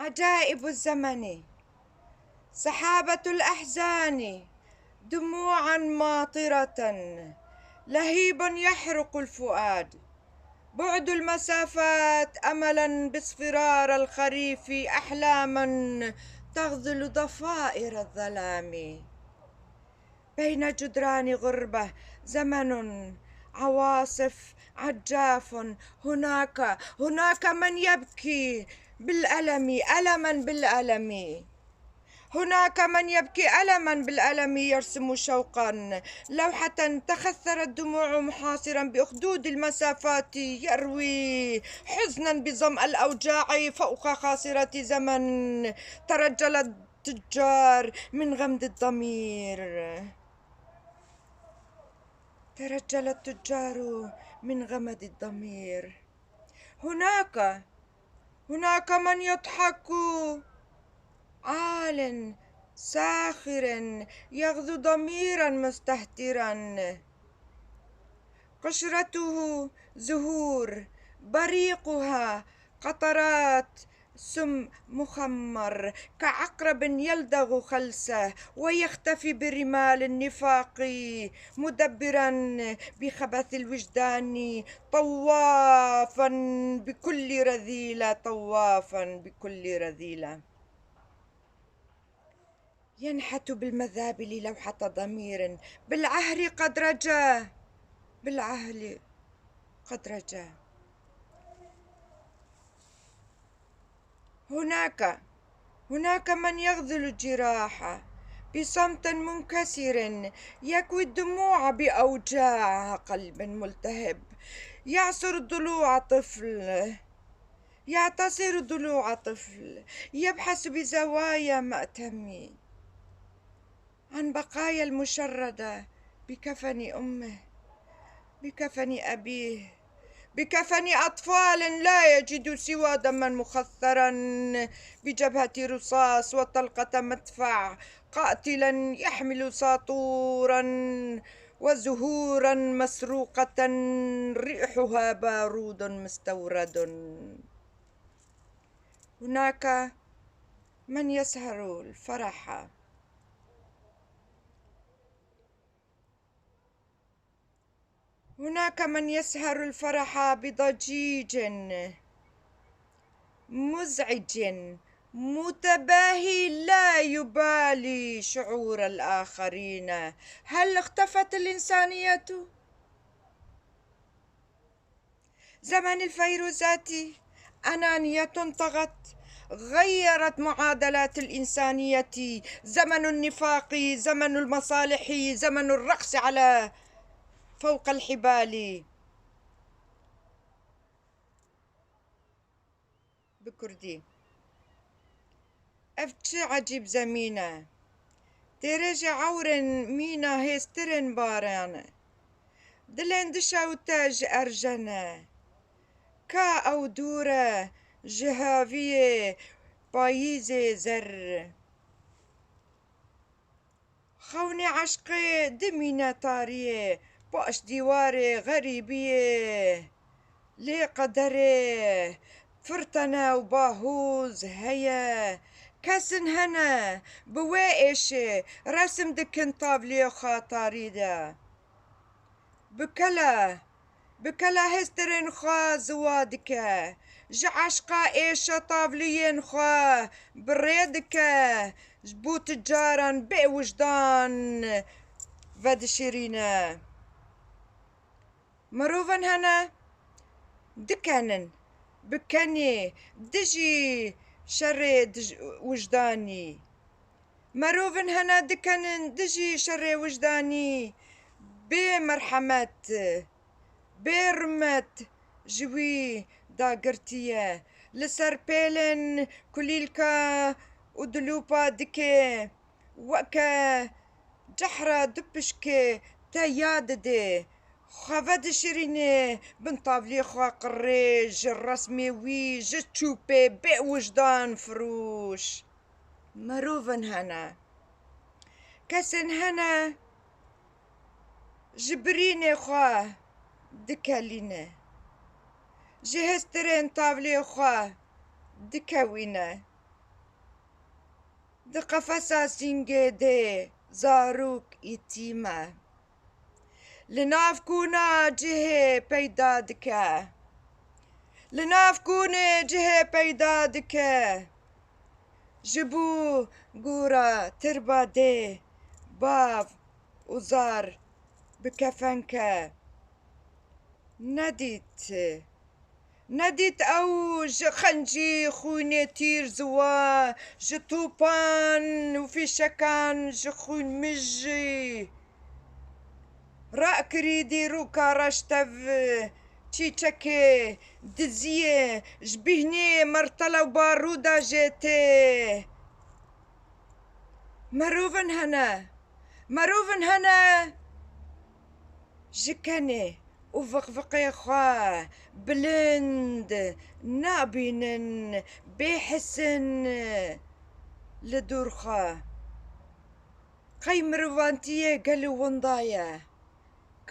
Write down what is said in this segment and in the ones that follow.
عجائب الزمن، سحابة الأحزان، دموعا ماطرة، لهيب يحرق الفؤاد، بعد المسافات أملا باصفرار الخريف، أحلاما تغزل ضفائر الظلام، بين جدران غربة زمن، عواصف عجاف، هناك من يبكي بالألم، ألما بالألم، هناك من يبكي ألما بالألم، يرسم شوقا لوحة تخثرت دموع محاصرا بأخدود المسافات، يروي حزنا بظمأ الأوجاع فوق خاصرة زمن، ترجل التجار من غمد الضمير، ترجل التجار من غمد الضمير، هناك من يضحك عال ساخر، يغزو ضميرا مستهترا، قشرته زهور، بريقها قطرات سم مخمر، كعقرب يلدغ خلسه ويختفي برمال النفاق، مدبرا بخبث الوجدان، طوافا بكل رذيلة، طوافا بكل رذيلة، ينحت بالمذابل لوحة ضمير، بالعهر قد رجا، بالعهر قد رجا، هناك من يغزل الجراح بصمت منكسر، يكوي الدموع بأوجاع قلب ملتهب، يعتصر ضلوع طفل، يبحث بزوايا مأتم عن بقايا المشردة بكفن أمه، بكفن أبيه، بكفن أطفال لا يجد سوى دما مخثرا، بجبهة رصاص وطلقة مدفع، قاتلا يحمل ساطورا وزهورا مسروقة، ريحها بارود مستورد، هناك من يسهر الفرح، هناك من يسهر الفرح بضجيج مزعج متباهي، لا يبالي شعور الآخرين. هل اختفت الإنسانية؟ زمن الفيروزات أنانية طغت، غيرت معادلات الإنسانية، زمن النفاق، زمن المصالح، زمن الرقص على فوق الحبال. بكردي أفتش عجيب زمينة ترجع عورن مينا هيسترن باران، دلين دشاو تاج أرجنة كا أو دورة جهافية بايزة زر، خوني عشقي دمينا طارية باش ديواري غريبية، لي قدري فرتنا وباهوز هيا، كاسن هنا بوائش رسم دكن طابلي خاطاريدا، بكلا هسترين خوا زوادكا، جعشقا ايش طابليين خوا بريدكا، جبو تجارا بئ وجدان فدشيرينا، مروفن هنا دكانن بكني دجي شري وجداني، مروفن هنا دكانن دجي شري وجداني، بمرحمة بيرمت جوي داقرتية، لسربيلن كليلكا ودلوبا دكي وكا جحرة دبشكي تياددي، خفد شيريني بن طابلي خوا قريج الرسمي وي جتشوبي بئ وجدان فروش، مروفن هنا كسن هنا جبريني خوا دكالينا، جهسترين طابلي خوا دكاوينا، د قفسا سینگێدێ زاروک ئیتیمە لە ناوکوونە جihê peyda dike li navkûnê cihê peyda dike ji bo gora tirba dê bav û zar bi kefenke nedît ew ji xencî xûnê tîr ziwa ji tûpan û fîşekan ji xûn mijî rakirî dîroka reştev çîçekê diziyê ji bîhnê mertela û barûda jê tê Mirovên hene ji kenê û viqviqê xwe bilind nabînin bêhisin li dûr xwe qey mirovantiyê gelû winda ye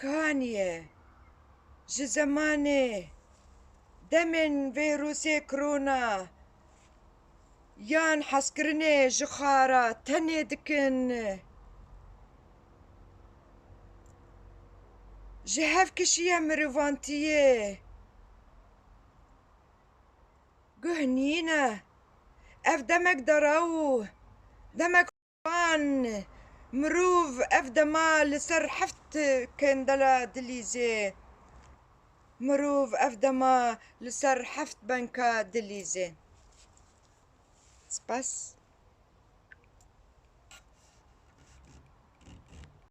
kaniye ji zemanê demên vîrusê korona yan hezkirinê ji xwe tenê dikin ji hevkişiya mirovantiyê guh nîne ev demek deraw demek xwehan mirov ev dema li ser heft kendela dilîzê mirov ev dema li ser heft benka dilîzê. Spas.